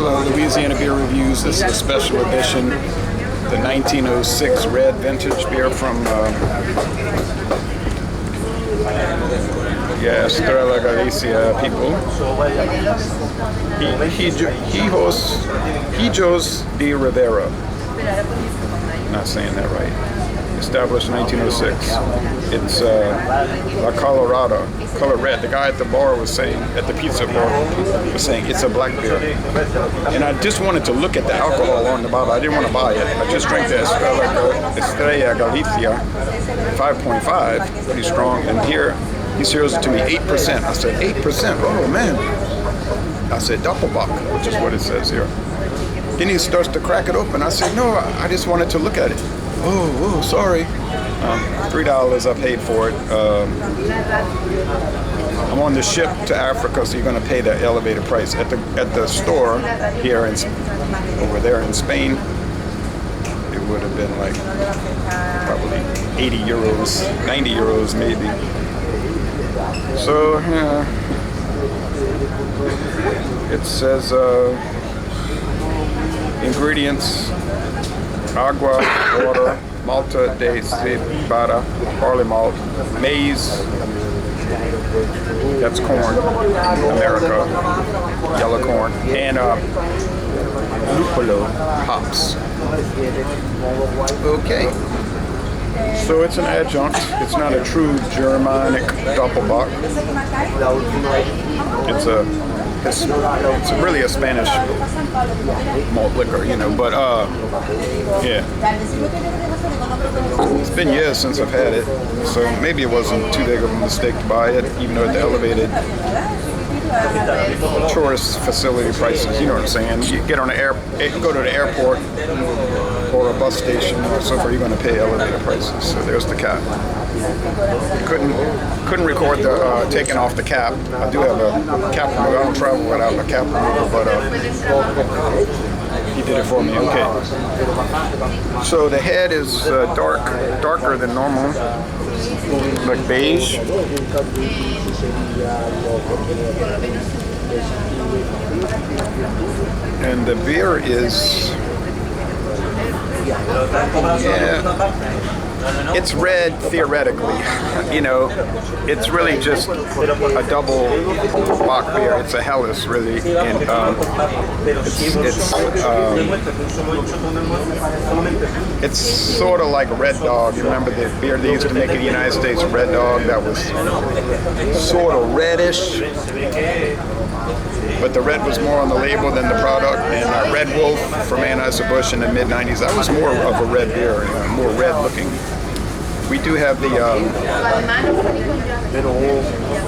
Hello, Louisiana Beer Reviews. This is a special edition, the 1906 red vintage beer from Estrella Galicia people. Hijos De Rivera. Not saying that right. Established 1906. It's La Colorada, color red. The guy at the bar was saying, at the pizza bar, was saying it's a black beer. And I just wanted to look at the alcohol on the bottle. I didn't want to buy it. I just drank the Estrella Galicia, 5.5, pretty strong. And here, he serves it to me 8%. I said, 8%? Oh man. I said, Doppelbock, which is what it says here. Then he starts to crack it open. I said, no, I just wanted to look at it. Oh, sorry. $3 I paid for it. I'm on the ship to Africa, so you're going to pay the elevated price. At the store here over there in Spain, it would have been like probably 80 euros, 90 euros maybe. So yeah, it says ingredients: agua, water, malta de cebada, barley malt, maize, that's corn, America, yellow corn, and lupullo, hops. Okay, so it's an adjunct. It's not a true Germanic Doppelbock. It's really a Spanish malt liquor, you know, but yeah. It's been years since I've had it, so maybe it wasn't too big of a mistake to buy it, even though at the elevated tourist facility prices, you know what I'm saying? You get on the go to the airport or a bus station or so forth, you're going to pay elevated prices. So there's the cap. Couldn't record the taking off the cap. I do have a cap remover. I don't travel without a cap remover, but he did it for me. Okay. So the head is darker than normal, like beige. And the beer is, it's red theoretically, you know. It's really just a double bock beer. It's a Helles really, and it's sort of like Red Dog. You remember the beer they used to make in the United States, Red Dog? That was sort of reddish, but the red was more on the label than the product. And Red Wolf from Anheuser-Busch in the mid-90s, that was more of a red beer, more red looking. We do have the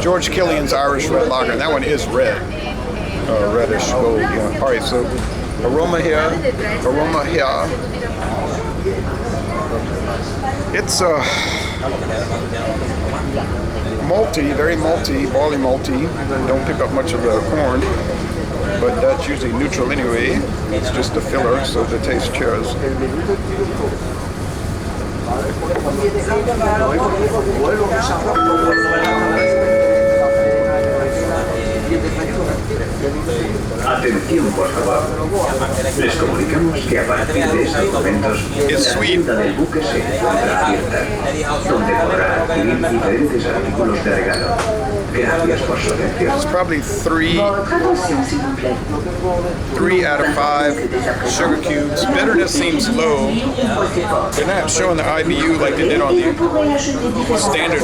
George Killian's Irish Red Lager, and that one is red, reddish gold. Yeah. All right, so aroma here. It's malty, very malty, barley malty. Don't pick up much of the corn, but that's usually neutral anyway. It's just a filler, so the taste cheers. Atención, por favor. Les comunicamos que a partir de estos momentos la tienda del buque se encuentra abierta, donde podrá adquirir diferentes artículos de regalo. Gracias por su atención. It's probably 3 out of 5 sugar cubes. Bitterness seems low. They're not showing the IBU like they did on the standard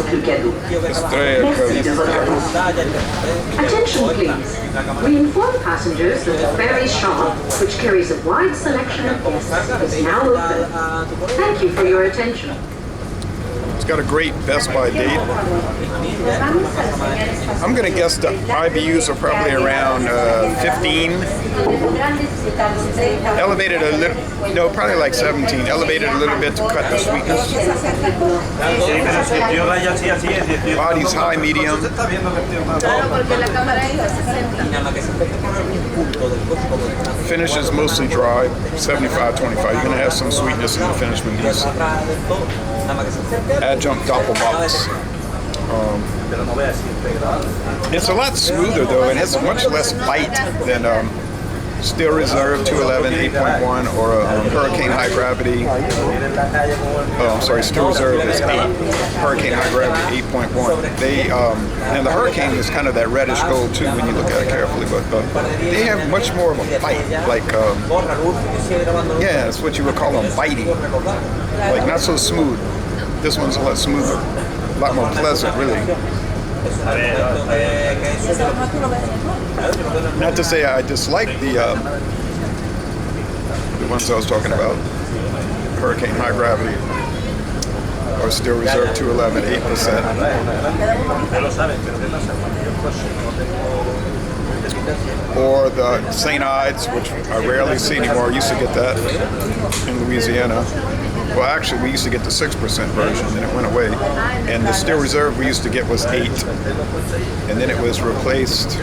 Estrella Galicia. Attention please. We inform passengers that the ferry shop, which carries a wide selection of guests, is now open. Thank you for your attention. It's got a great Best By date. I'm going to guess the IBUs are probably around 15. Elevated a little, no, probably like 17. Elevated a little bit to cut the sweetness. Body's high, medium. Finish is mostly dry, 75-25. You're going to have some sweetness in the finish with these adjunct Doppelbocks. It's a lot smoother though. It has much less bite than Steel Reserve 211 8.1 or Hurricane High Gravity. Oh, I'm sorry, Steel Reserve is 8. Hurricane High Gravity 8.1. They and the Hurricane is kind of that reddish gold too when you look at it carefully, but they have much more of a bite, like yeah, that's what you would call them, bitey, like not so smooth. This one's a lot smoother, a lot more pleasant, really. Not to say I dislike the ones I was talking about, Hurricane High Gravity or Steel Reserve 211, 8%. Or the St. Ides, which I rarely see anymore. I used to get that in Louisiana. Well, actually, we used to get the 6% version, and it went away. And the Steel Reserve we used to get was 8. And then it was replaced,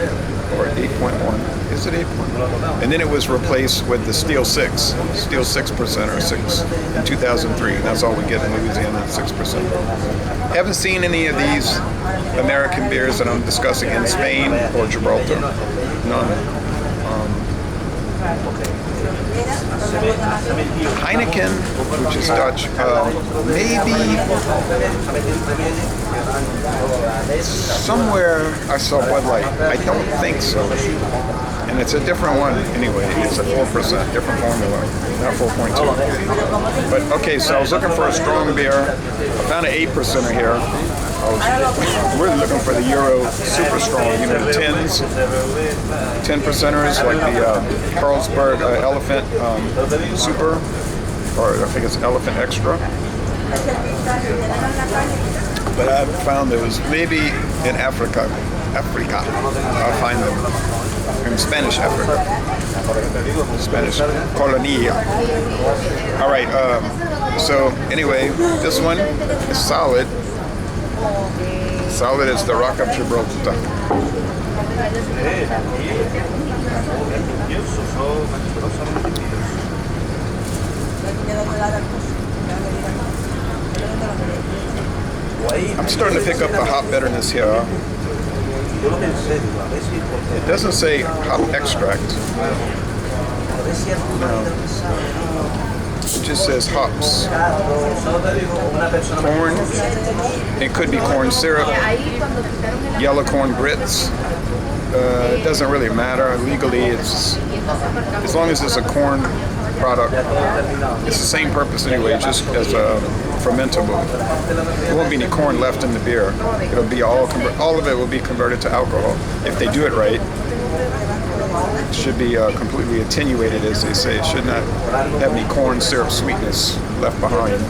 or 8.1. Is it 8.1? And then it was replaced with the Steel 6. Steel 6% or 6 in 2003. And that's all we get in Louisiana, 6%. Haven't seen any of these American beers that I'm discussing in Spain or Gibraltar. None. Heineken, which is Dutch, maybe somewhere I saw Bud Light. I don't think so. And it's a different one anyway. It's a 4%, different formula, not 4.2. But okay, so I was looking for a strong beer. I found an 8%er here. I was really looking for the Euro Super Strong, you know, the 10s, 10%ers like the Carlsberg Elephant Super, or I think it's Elephant Extra. But I found those maybe in Africa. I'll find them in Spanish Africa, Spanish Colonia. All right. So anyway, this one is solid. Solid as the Rock of Gibraltar. I'm starting to pick up the hop bitterness here. It doesn't say hop extract. No. It just says hops. Corn. It could be corn syrup. Yellow corn grits. It doesn't really matter. Legally, it's as long as it's a corn product, it's the same purpose anyway, just as a fermentable. There won't be any corn left in the beer. It'll be all of it will be converted to alcohol if they do it right. It should be completely attenuated, as they say. It should not have any corn syrup sweetness left behind.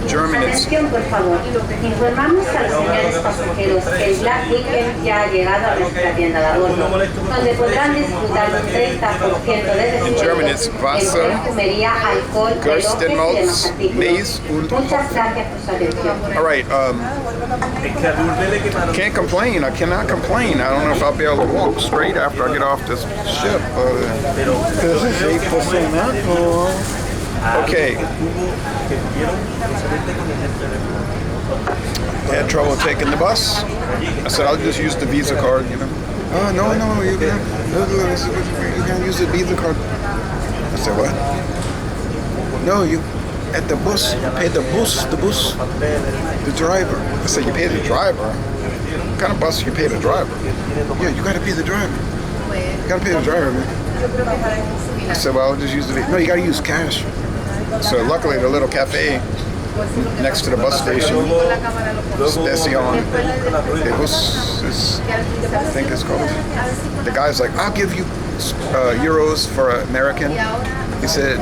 German, it's... Atención, por favor. Informamos a los señores pasajeros que el Black Weekend ya ha llegado a nuestra tienda de a bordo, donde podrán disfrutar un 30% de descuento en perfumería, alcohol, relojes y demás artículos. Muchas gracias por su atención. All right, can't complain. I cannot complain. I don't know if I'll be able to walk straight after I get off this ship. This is 8% alcohol. Okay. Had trouble taking the bus. I said, I'll just use the Visa card, you know. Oh, no, you can't use the Visa card. I said, what? No, you, at the bus, you pay the driver. I said, you pay the driver? What kind of bus you pay the driver? Yeah, you gotta pay the driver. You gotta pay the driver, man. I said, well, I'll just use the Visa. No, you gotta use cash. So luckily the little cafe next to the bus station, Especial Extra, I think it's called. The guy's like, I'll give you euros for an American. He said,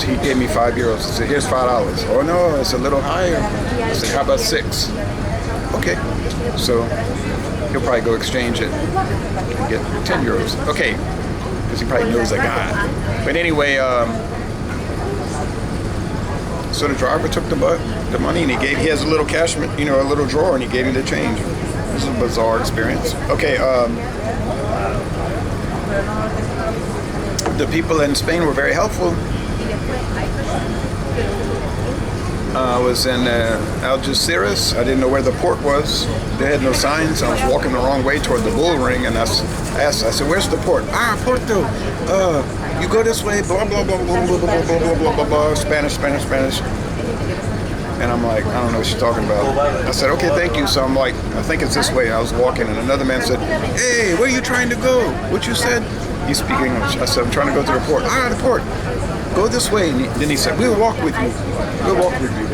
he gave me €5. I said, here's $5. Oh no, it's a little higher. I said, how about 6? Okay. So he'll probably go exchange it and get €10. Okay. Because he probably knows a guy. But anyway, so the driver took the money and he has a little cash, you know, a little drawer, and he gave me the change. This is a bizarre experience. Okay, the people in Spain were very helpful. I was in Algeciras. I didn't know where the port was. They had no signs. I was walking the wrong way toward the bull ring, and I asked, I said, where's the port? Porto. You go this way, blah, blah, blah, blah, blah, blah, blah, blah, blah, blah, blah, Spanish. And I'm like, I don't know what she's talking about. I said, okay, thank you. So I'm like, I think it's this way. I was walking, and another man said, hey, where are you trying to go? What you said? He speaks English. I said, I'm trying to go to the port. The port. Go this way. And then he said, we'll walk with you. We'll walk with you.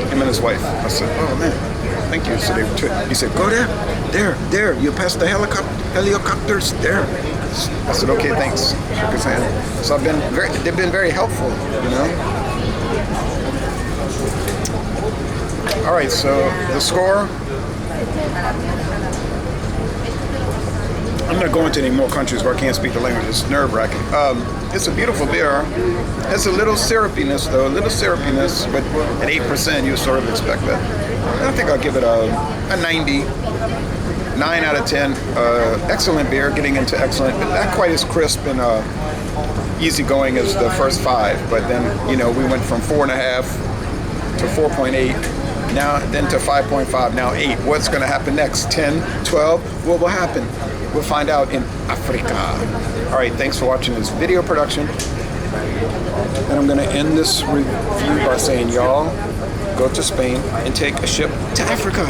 Him and his wife. I said, oh, man, thank you. So he said, go there. You pass the helicopters there. I said, okay, thanks. Shook his hand. So they've been very helpful, you know. All right, so the score. I'm not going to any more countries where I can't speak the language. It's nerve-wracking. It's a beautiful beer. Has a little syrupiness, though. But at 8%, you sort of expect that. I think I'll give it a 90. 9 out of 10. Excellent beer, getting into excellent, but not quite as crisp and easygoing as the first 5. But then, you know, we went from 4.5 to 4.8. Then to 5.5, now 8. What's going to happen next? 10, 12? What will happen? We'll find out in Africa. All right, thanks for watching this video production. And I'm going to end this review by saying, y'all, go to Spain and take a ship to Africa.